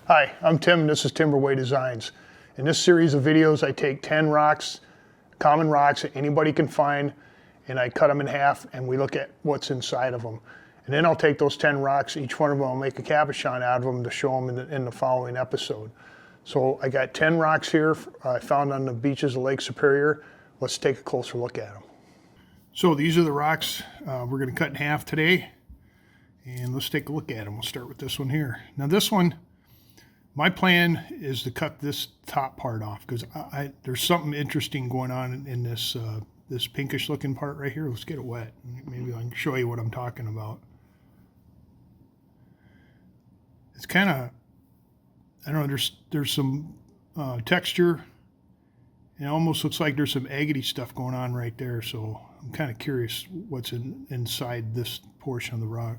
Hi, I'm Tim and this is Timberway Designs. In this series of videos I take 10 rocks, common rocks that anybody can find, and I cut them in half and we look at what's inside of them. And then I'll take those 10 rocks, each one of them I'll make a cabochon out of them to show them in the following episode. So I got 10 rocks here I found on the beaches of Lake Superior. Let's take a closer look at them. So these are the rocks we're going to cut in half today, and let's take a look at them. We'll start with this one here. Now this one, my plan is to cut this top part off because there's something interesting going on in this this pinkish looking part right here. Let's get it wet. Maybe I can show you what I'm talking about. It's kind of, I don't know, there's some texture. It almost looks like there's some agate stuff going on right there. So I'm kind of curious what's inside this portion of the rock.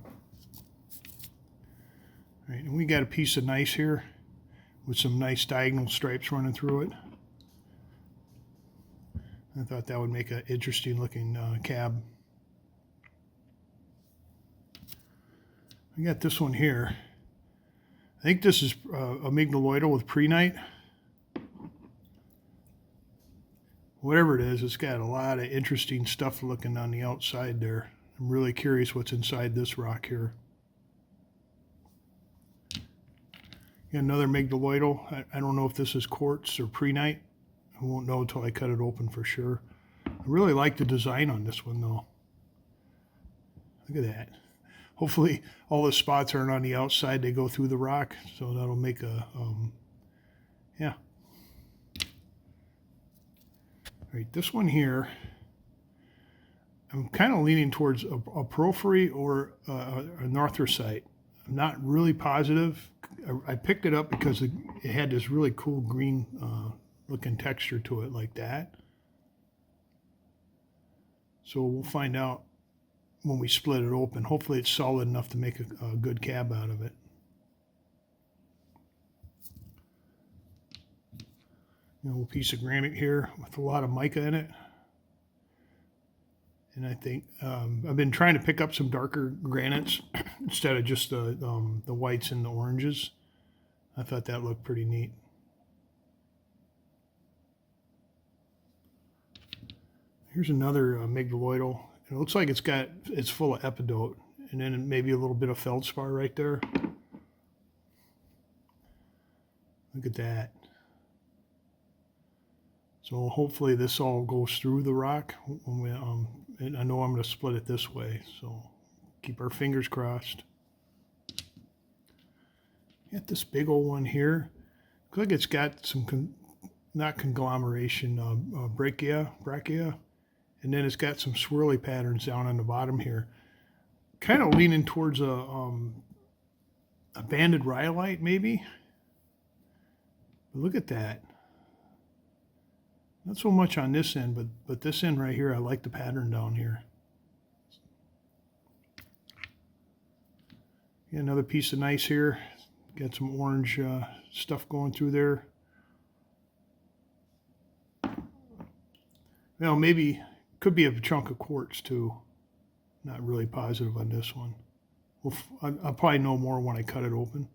All right, and we got a piece of gneiss here with some nice diagonal stripes running through it. I thought that would make an interesting looking cab. We got this one here. I think this is a mignoloidal with prehnite. Whatever it is, it's got a lot of interesting stuff looking on the outside there. I'm really curious what's inside this rock here. Another mignoloidal. I don't know if this is quartz or prehnite. I won't know until I cut it open for sure. I really like the design on this one though. Look at that. Hopefully all the spots aren't on the outside. They go through the rock, so that'll make a, yeah. All right, this one here, I'm kind of leaning towards a porphyry or a anthracite. I'm not really positive. I picked it up because it had this really cool green looking texture to it like that. So we'll find out when we split it open. Hopefully it's solid enough to make a good cab out of it. A little piece of granite here with a lot of mica in it. And I think I've been trying to pick up some darker granites instead of just the whites and the oranges. I thought that looked pretty neat. Here's another mignoloidal. It looks like it's full of epidote, and then maybe a little bit of feldspar right there. Look at that. So hopefully this all goes through the rock. When we, and I know I'm going to split it this way, so keep our fingers crossed. Got this big old one here. Looks like it's got some, not conglomeration, brachia, and then it's got some swirly patterns down on the bottom here. Kind of leaning towards a banded rhyolite maybe. But look at that. Not so much on this end, but this end right here, I like the pattern down here. Yeah, another piece of gneiss here. Got some orange stuff going through there. Well, maybe could be a chunk of quartz too. Not really positive on this one. I'll probably know more when I cut it open.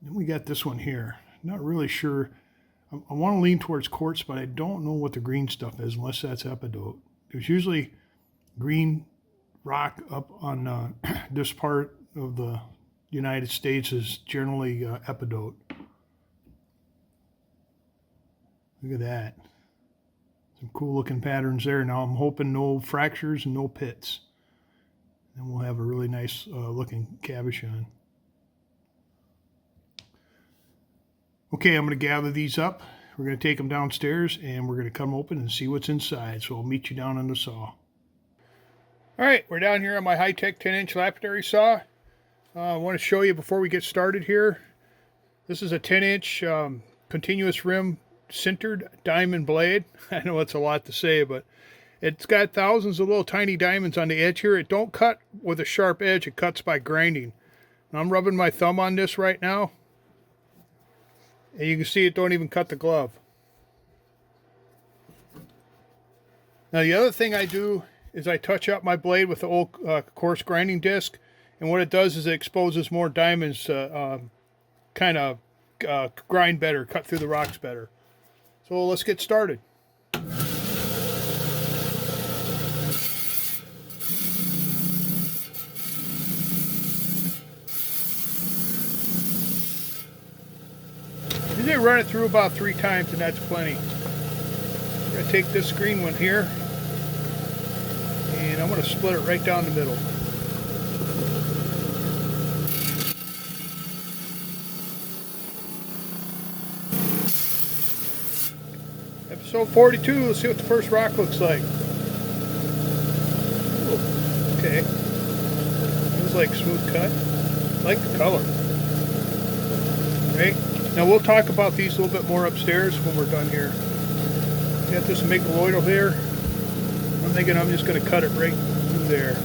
Then we got this one here. Not really sure. I want to lean towards quartz, but I don't know what the green stuff is unless that's epidote. There's usually green rock up on this part of the United States is generally epidote. Look at that. Some cool looking patterns there. Now I'm hoping no fractures and no pits. And we'll have a really nice looking cabochon. Okay, I'm going to gather these up. We're going to take them downstairs and we're going to cut them open and see what's inside. So I'll meet you down on the saw. All right, we're down here on my high-tech 10-inch lapidary saw. I want to show you before we get started here. This is a 10-inch continuous rim sintered diamond blade. I know it's a lot to say, but it's got thousands of little tiny diamonds on the edge here. It don't cut with a sharp edge. It cuts by grinding. And I'm rubbing my thumb on this right now. And you can see it don't even cut the glove. Now the other thing I do is I touch up my blade with the old coarse grinding disc, And what it does is it exposes more diamonds to kind of grind better, cut through the rocks better. So let's get started. You run it through about 3 times, and that's plenty. I'm going to take this green one here, and I'm going to split it right down the middle. Episode 42, let's see what the first rock looks like. Ooh, okay. Feels like smooth cut. I like the color. Right? Now we'll talk about these a little bit more upstairs when we're done here. Got this megaloidal here. I'm thinking I'm just going to cut it right through there.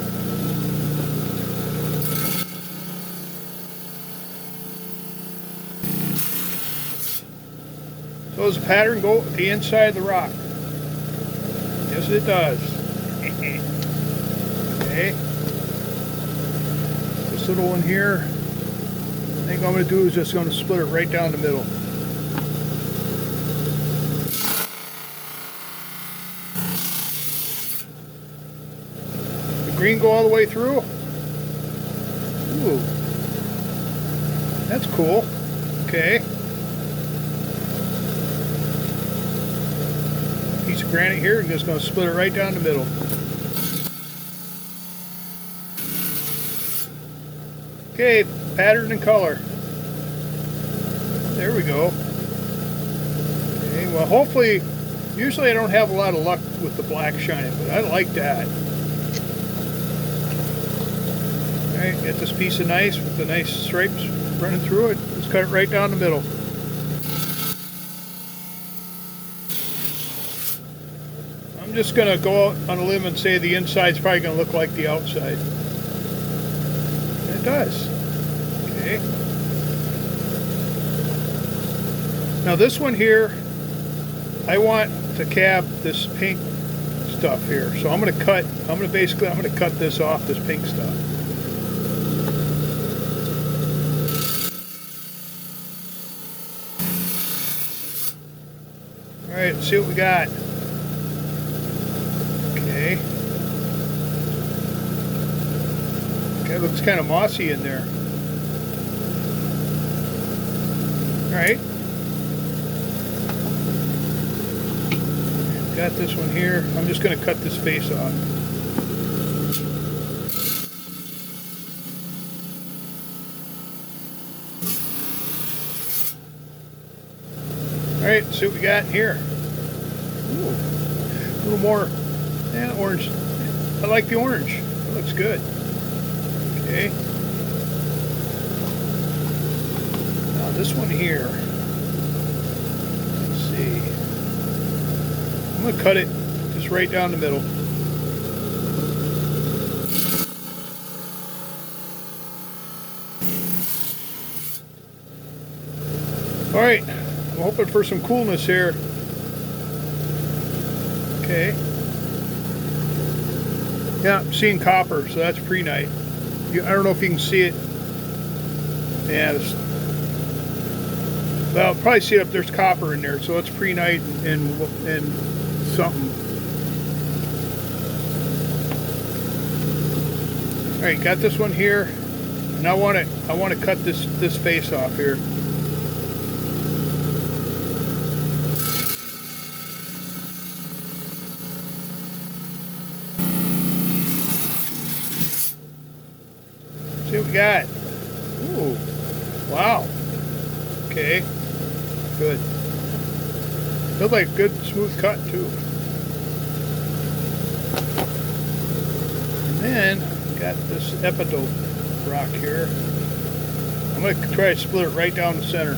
So does the pattern go at the inside of the rock? Yes, it does. Okay. This little one here, I think all I'm going to do is just going to split it right down the middle. The green go all the way through? Ooh. That's cool. Okay. Piece of granite here, and just going to split it right down the middle. Okay, pattern and color. There we go. Okay, well hopefully, usually I don't have a lot of luck with the black shining, but I like that. Alright, get this piece of nice with the nice stripes running through it. Let's cut it right down the middle. I'm just going to go out on a limb and say the inside's probably going to look like the outside. And it does. Okay. Now this one here, I want to cab this pink stuff here. So I'm going to cut this off, this pink stuff. All right, let's see what we got. Okay. Okay, looks kind of mossy in there. All right. Got this one here. I'm just going to cut this face off. All right, see what we got here. Ooh, a little more, yeah, orange. I like the orange. It looks good. Okay. Now this one here. Let's see. I'm going to cut it just right down the middle. All right. I'm hoping for some coolness here. Okay. Yeah, I'm seeing copper, so that's pre-night. I don't know if you can see it. Yeah, well, probably see it up. There's copper in there, so it's pre-night and something. All right, got this one here, and I want to cut this face off here. See what we got. Ooh, wow. Okay, good. Feels like a good smooth cut too. And then got this Ep42 rock here. I'm going to try to split it right down the center.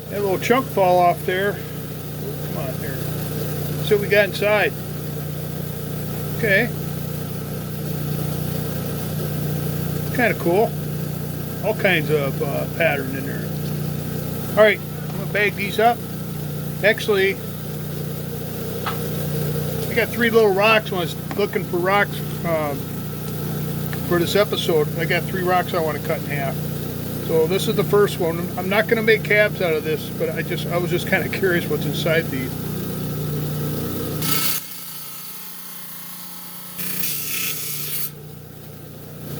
Had a little chunk fall off there. Come on here. See what we got inside. Okay. Kind of cool. All kinds of pattern in there. Alright, I'm going to bag these up. Actually, I got 3 little rocks when I was looking for rocks for this episode. I got 3 rocks I want to cut in half. So this is the first one. I'm not going to make cabs out of this, but I was just kind of curious what's inside these.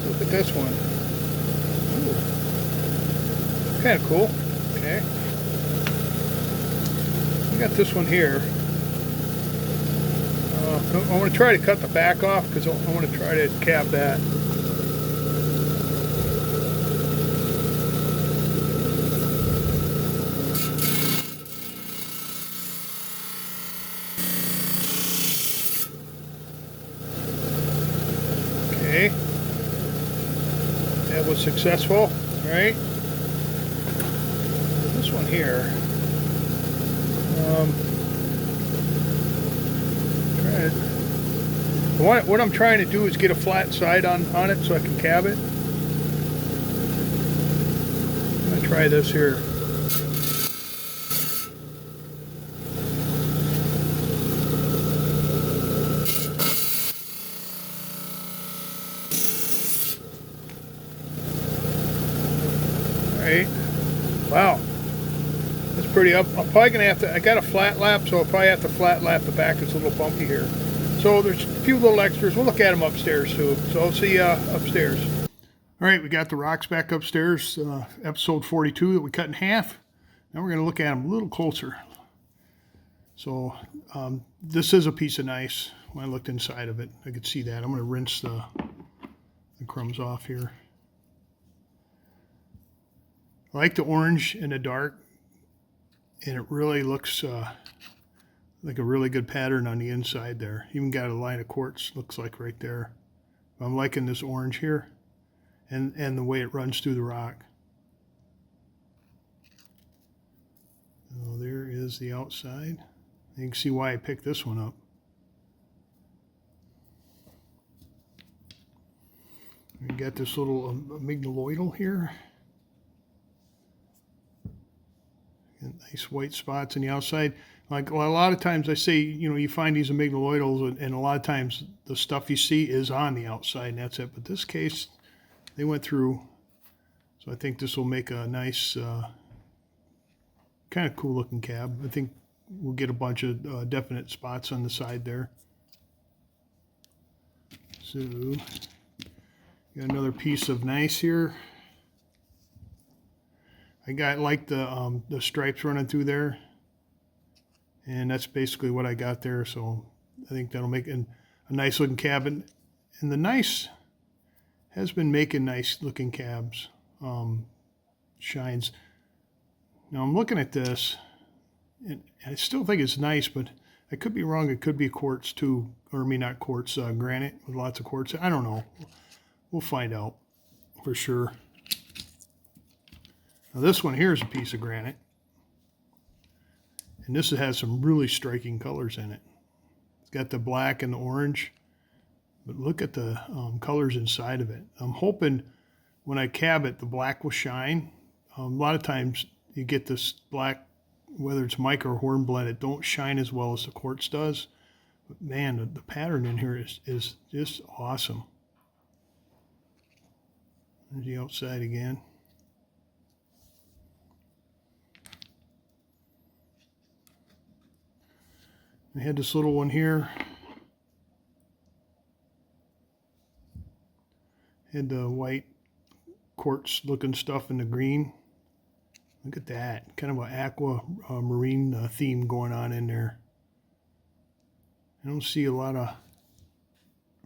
Look at this one. Kind of cool. Okay. I got this one here. I want to try to cut the back off because I want to try to cap that. Okay. That was successful. All right. This one here. What I'm trying to do is get a flat side on it so I can cab it. I'm going to try this here. Alright. Wow. That's pretty up. I'm probably going to have to, I got a flat lap, so I'll probably have to flat lap the back. It's a little bumpy here. So there's a few little extras. We'll look at them upstairs too. So I'll see you upstairs. All right, we got the rocks back upstairs. Episode 42 that we cut in half. Now we're going to look at them a little closer. So this is a piece of nice. When I looked inside of it, I could see that. I'm going to rinse the crumbs off here. I like the orange and the dark, and it really looks like a really good pattern on the inside there. Even got a line of quartz, looks like right there. I'm liking this orange here and the way it runs through the rock. Oh, there is the outside. You can see why I picked this one up. We got this little amygdaloidal here. And nice white spots on the outside. Like a lot of times I say, you know, you find these amygdaloidals, and a lot of times the stuff you see is on the outside, and that's it. But this case, they went through. So I think this will make a nice, kind of cool looking cab. I think we'll get a bunch of definite spots on the side there. So, got another piece of nice here. I like the stripes running through there. And that's basically what I got there, so I think that'll make a nice looking cab. And the nice has been making nice looking cabs, shines. Now I'm looking at this, and I still think it's nice, but I could be wrong. It could be quartz too, or I mean not quartz, granite with lots of quartz. I don't know. We'll find out for sure. Now this one here is a piece of granite. And this has some really striking colors in it. It's got the black and the orange, but look at the colors inside of it. I'm hoping when I cab it, the black will shine. A lot of times you get this black, whether it's mica or hornblende, it don't shine as well as the quartz does. But man, the pattern in here is just awesome. There's the outside again. I had this little one here. Had the white quartz looking stuff in the green. Look at that. Kind of an aqua marine theme going on in there. I don't see a lot of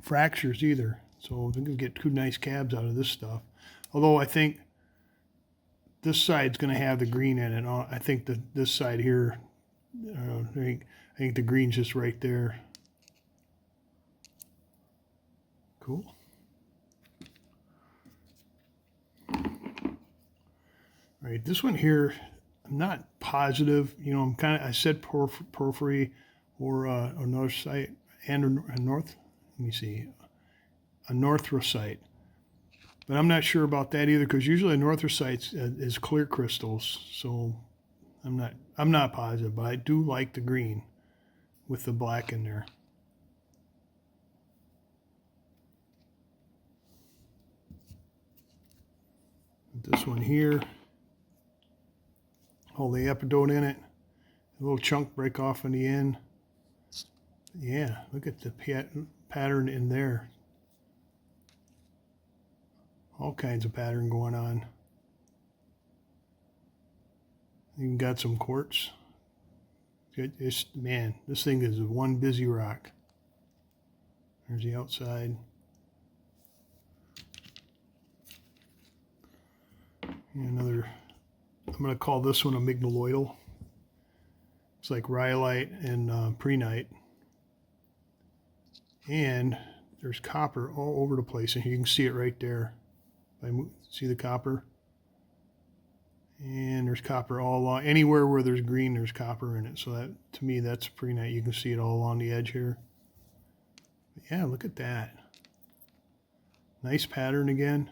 fractures either. So I think we'll get 2 nice cabs out of this stuff. Although I think this side's going to have the green in it. I think this side here, I think the green's just right there. Cool. All right, this one here, I'm not positive. You know, I said porphyry or a northsite and a north. Let me see, a northrosite. But I'm not sure about that either, because usually a northrosite is clear crystals. So I'm not positive, but I do like the green with the black in there. Put this one here. Hold the epidote in it. A little chunk break off in the end. Yeah, look at the pattern in there. All kinds of pattern going on. You got some quartz. Man, this thing is one busy rock. There's the outside. And another, I'm going to call this one a mignoloidal. It's like rhyolite and prehnite. And there's copper all over the place, and you can see it right there. See the copper? And there's copper all along. Anywhere where there's green, there's copper in it. So that, to me, that's prehnite. You can see it all along the edge here. But yeah, look at that. Nice pattern again.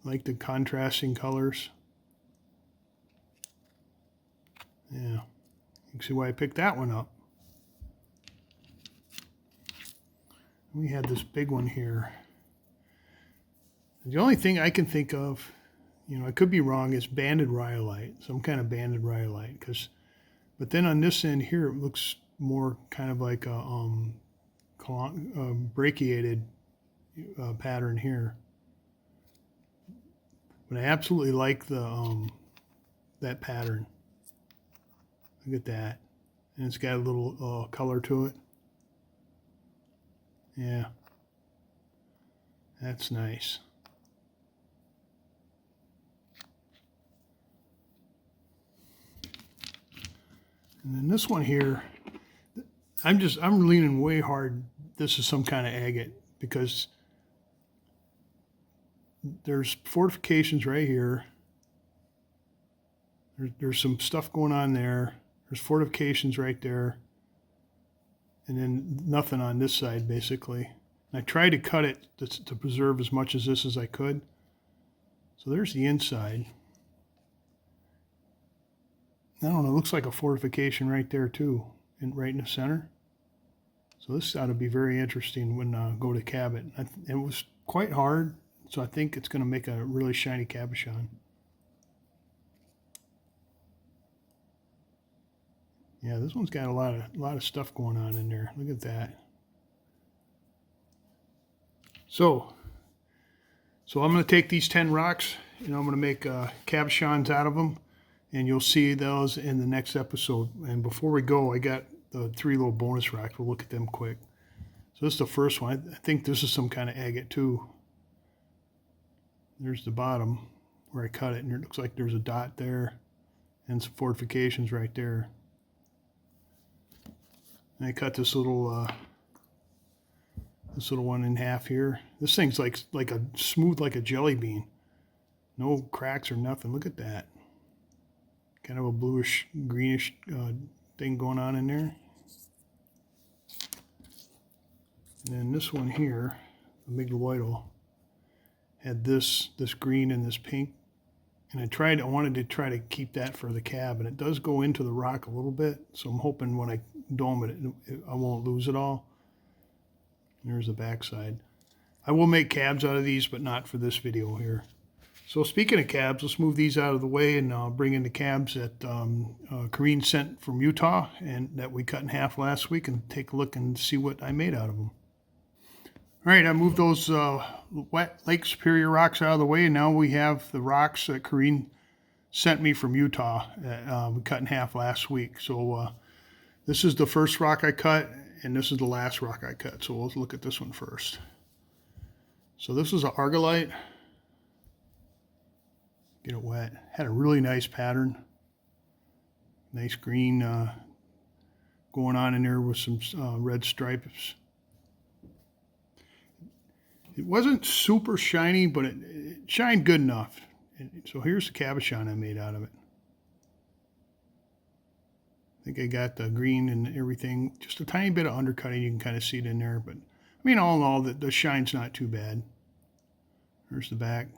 Like the contrasting colors. Yeah, you can see why I picked that one up. We had this big one here. The only thing I can think of, you know, I could be wrong, is banded rhyolite, some kind of banded rhyolite. But then on this end here, it looks more kind of like a brachiated pattern here. But I absolutely like the that pattern. Look at that, and it's got a little color to it. Yeah, that's nice. And then this one here, I'm leaning way hard. This is some kind of agate, because there's fortifications right here. There's some stuff going on there. There's fortifications right there. And then nothing on this side, basically. And I tried to cut it to preserve as much of this as I could. So there's the inside. I don't know, it looks like a fortification right there too, right in the center. So this ought to be very interesting when I go to cabot. It was quite hard, so I think it's going to make a really shiny cabochon. Yeah, this one's got a lot of stuff going on in there. Look at that. So I'm going to take these 10 rocks and I'm going to make cabochons out of them, and you'll see those in the next episode. And before we go, I got the 3 little bonus rocks. We'll look at them quick. So this is the first one. I think this is some kind of agate too. There's the bottom where I cut it, and it looks like there's a dot there and some fortifications right there. And I cut this little one in half here. This thing's like a smooth, like a jelly bean. No cracks or nothing. Look at that. Kind of a bluish, greenish thing going on in there. And then this one here, the mignoloidal, had this green and this pink. And I wanted to try to keep that for the cab, and it does go into the rock a little bit. So I'm hoping when I dome it, I won't lose it all. There's the back side. I will make cabs out of these, but not for this video here. So speaking of cabs, let's move these out of the way and bring in the cabs that Corrine sent from Utah and that we cut in half last week, and take a look and see what I made out of them. All right, I moved those wet Lake Superior rocks out of the way, and now we have the rocks that Corrine sent me from Utah that we cut in half last week. So this is the first rock I cut, and this is the last rock I cut. So we'll look at this one first. So this is an argillite. Get it wet. Had a really nice pattern. Nice green going on in there with some red stripes. It wasn't super shiny, but it shined good enough. So here's the cabochon I made out of it. I think I got the green and everything. Just a tiny bit of undercutting. You can kind of see it in there. But, I mean, all in all, the shine's not too bad. There's the back.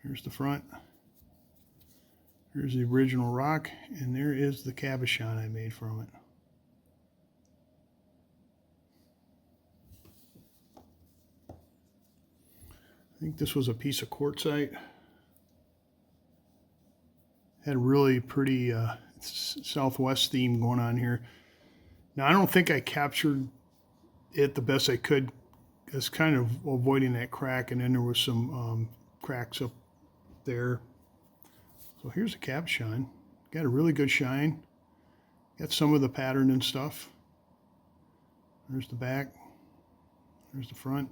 Here's the front. Here's the original rock. And there is the cabochon I made from it. think this was a piece of quartzite. Had a really pretty southwest theme going on here. Now, I don't think I captured it the best I could. It's kind of avoiding that crack, and then there was some cracks up there. So here's a cabochon. Got a really good shine. Got some of the pattern and stuff. There's the back. There's the front.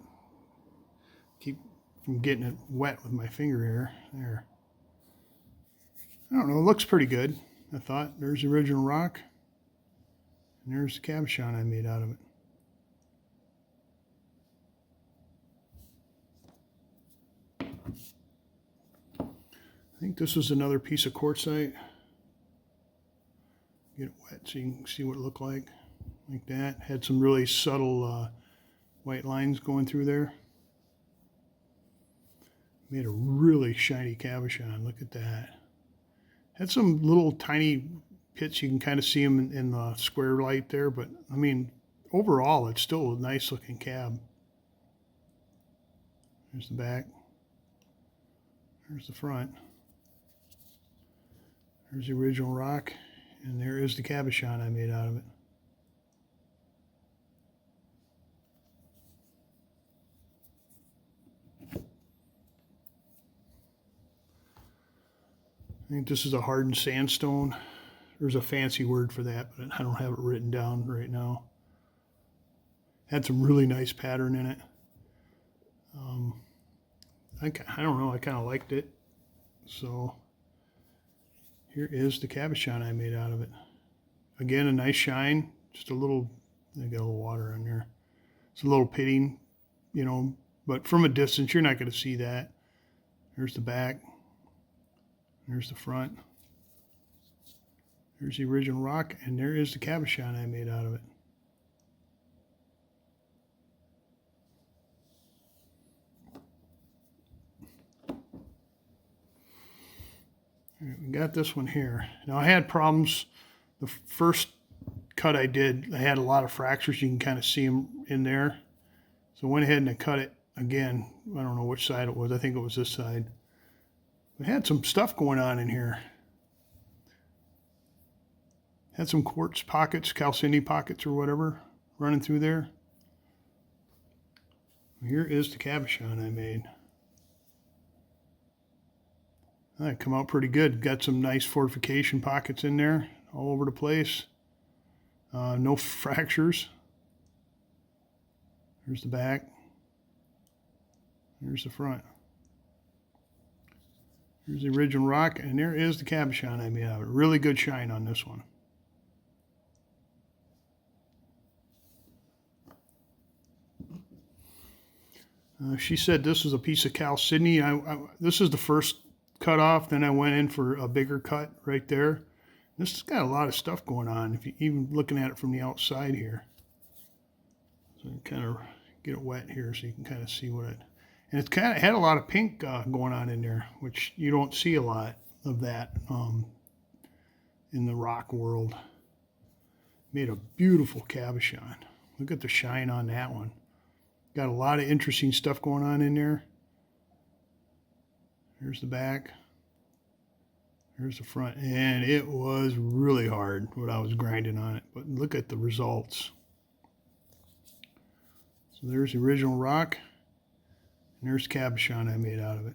Keep from getting it wet with my finger here. There. I don't know, it looks pretty good, I thought. There's the original rock. And there's the cabochon I made out of it. I think this was another piece of quartzite. Get it wet so you can see what it looked like that. Had some really subtle white lines going through there. Made a really shiny cabochon, look at that. Had some little tiny pits, you can kind of see them in the square light there, but I mean, overall, it's still a nice looking cab. There's the back. There's the front. There's the original rock, and there is the cabochon I made out of it. I think this is a hardened sandstone. There's a fancy word for that, but I don't have it written down right now. Had some really nice pattern in it. I don't know, I kind of liked it. So here is the cabochon I made out of it. Again, a nice shine, just a little, I got a little water on there. It's a little pitting, you know, but from a distance, you're not going to see that. There's the back. There's the front. There's the original rock, and there is the cabochon I made out of it. All right, we got this one here. Now, I had problems. The first cut I did, I had a lot of fractures. You can kind of see them in there. So I went ahead and I cut it again. I don't know which side it was. I think it was this side. We had some stuff going on in here. Had some quartz pockets, calcini pockets or whatever, running through there. Here is the cabochon I made. That come out pretty good. Got some nice fortification pockets in there, all over the place. No fractures. There's the back. There's the front. Here's the original rock, and there is the cabochon I made out of it. Really good shine on this one. She said this was a piece of calcini. This is the first cut off, then I went in for a bigger cut right there. This has got a lot of stuff going on, if you even looking at it from the outside here. So you kind of get it wet here so you can kind of see what it... And it's kind of had a lot of pink going on in there, which you don't see a lot of that in the rock world. Made a beautiful cabochon. Look at the shine on that one. Got a lot of interesting stuff going on in there. Here's the back. Here's the front. And it was really hard what I was grinding on it. But look at the results. So there's the original rock. And there's the cabochon I made out of it.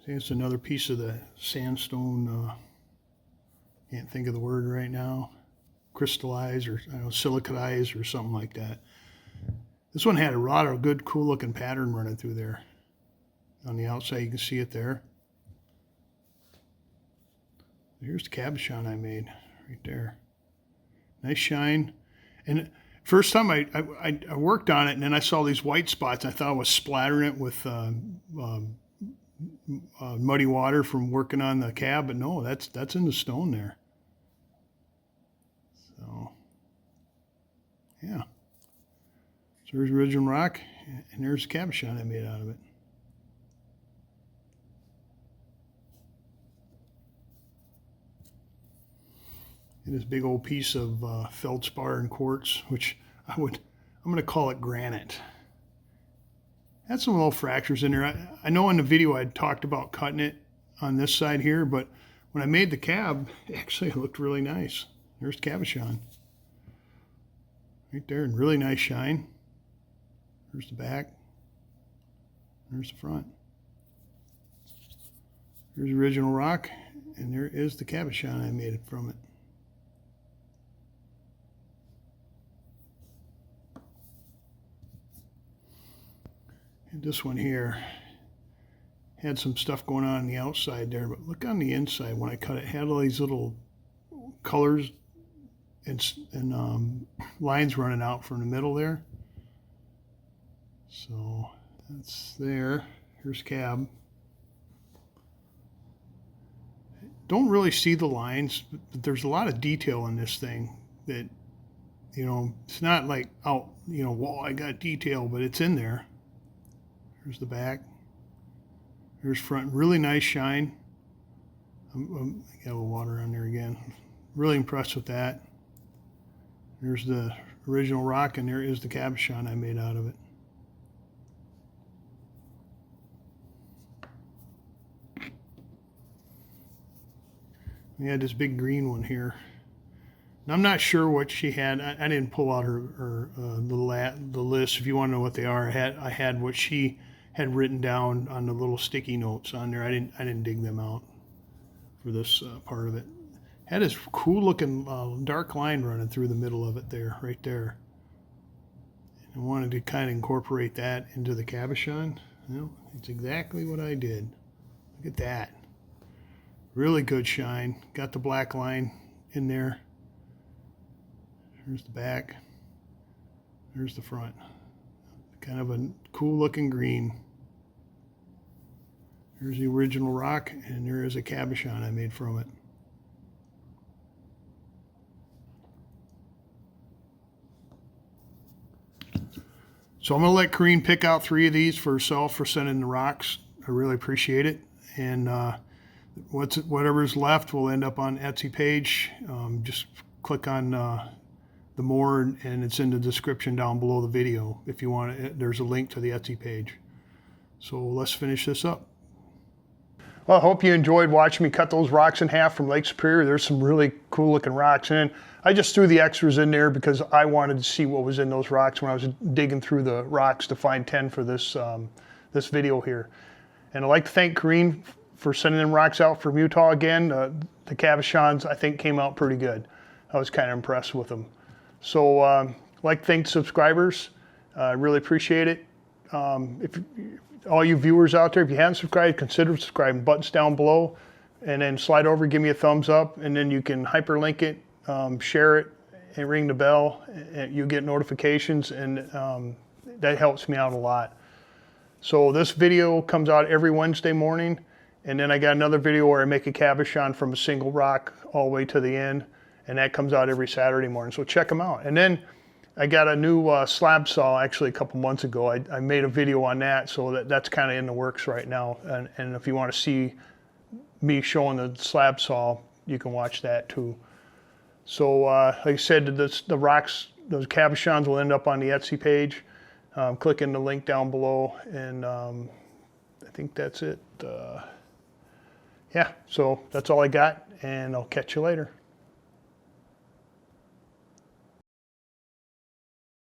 See, it's another piece of the sandstone. Can't think of the word right now. Crystallized or silicatized or something like that. This one had a lot of good, cool looking pattern running through there. On the outside, you can see it there. Here's the cabochon I made right there. Nice shine. And first time I worked on it, and then I saw these white spots. I thought I was splattering it with muddy water from working on the cab, but no, that's in the stone there. So, yeah. So there's original rock, and there's the cabochon I made out of it. This big old piece of feldspar and quartz, which I'm going to call it granite. Had some little fractures in there. I know in the video I talked about cutting it on this side here, but when I made the cab, actually it looked really nice. There's cabochon. Right there, and really nice shine. There's the back. There's the front. Here's the original rock, and there is the cabochon I made from it. And this one here had some stuff going on the outside there, but look on the inside when I cut it. It had all these little colors and lines running out from the middle there. So that's there. Here's cab. Don't really see the lines, but there's a lot of detail in this thing that, you know, it's not like, oh, you know, whoa, I got detail, but it's in there. Here's the back. Here's front. Really nice shine. I got a little water on there again. Really impressed with that. There's the original rock, and there is the cabochon I made out of it. We had this big green one here. And I'm not sure what she had. I didn't pull out her the list. If you want to know what they are, I had what she had written down on the little sticky notes on there. I didn't dig them out for this part of it. Had this cool looking dark line running through the middle of it there, right there. And I wanted to kind of incorporate that into the cabochon. You know, it's exactly what I did. Look at that. Really good shine. Got the black line in there. Here's the back. There's the front. Kind of a cool looking green. Here's the original rock, and there is a cabochon I made from it. So I'm going to let Corrine pick out 3 of these for herself for sending the rocks. I really appreciate it. And whatever's left will end up on Etsy page. Just click on the more, and it's in the description down below the video. If you want it, there's a link to the Etsy page. So let's finish this up. Well, I hope you enjoyed watching me cut those rocks in half from Lake Superior. There's some really cool looking rocks in. I just threw the extras in there because I wanted to see what was in those rocks when I was digging through the rocks to find 10 for this this video here. And I'd like to thank Corrine for sending them rocks out from Utah again. The cabochons, I think, came out pretty good. I was kind of impressed with them. So I'd like to thank subscribers. I really appreciate it. If all you viewers out there, if you haven't subscribed, consider subscribing. Buttons down below, and then slide over, give me a thumbs up, and then you can hyperlink it, share it, and ring the bell. And you get notifications, and that helps me out a lot. So this video comes out every Wednesday morning, and then I got another video where I make a cabochon from a single rock all the way to the end, and that comes out every Saturday morning. So check them out. And then I got a new slab saw actually a couple months ago. I made a video on that, so that's kind of in the works right now. And if you want to see me showing the slab saw, you can watch that too. So like I said, the rocks, those cabochons will end up on the Etsy page. Click in the link down below, and I think that's it. Yeah, so that's all I got, and I'll catch you later.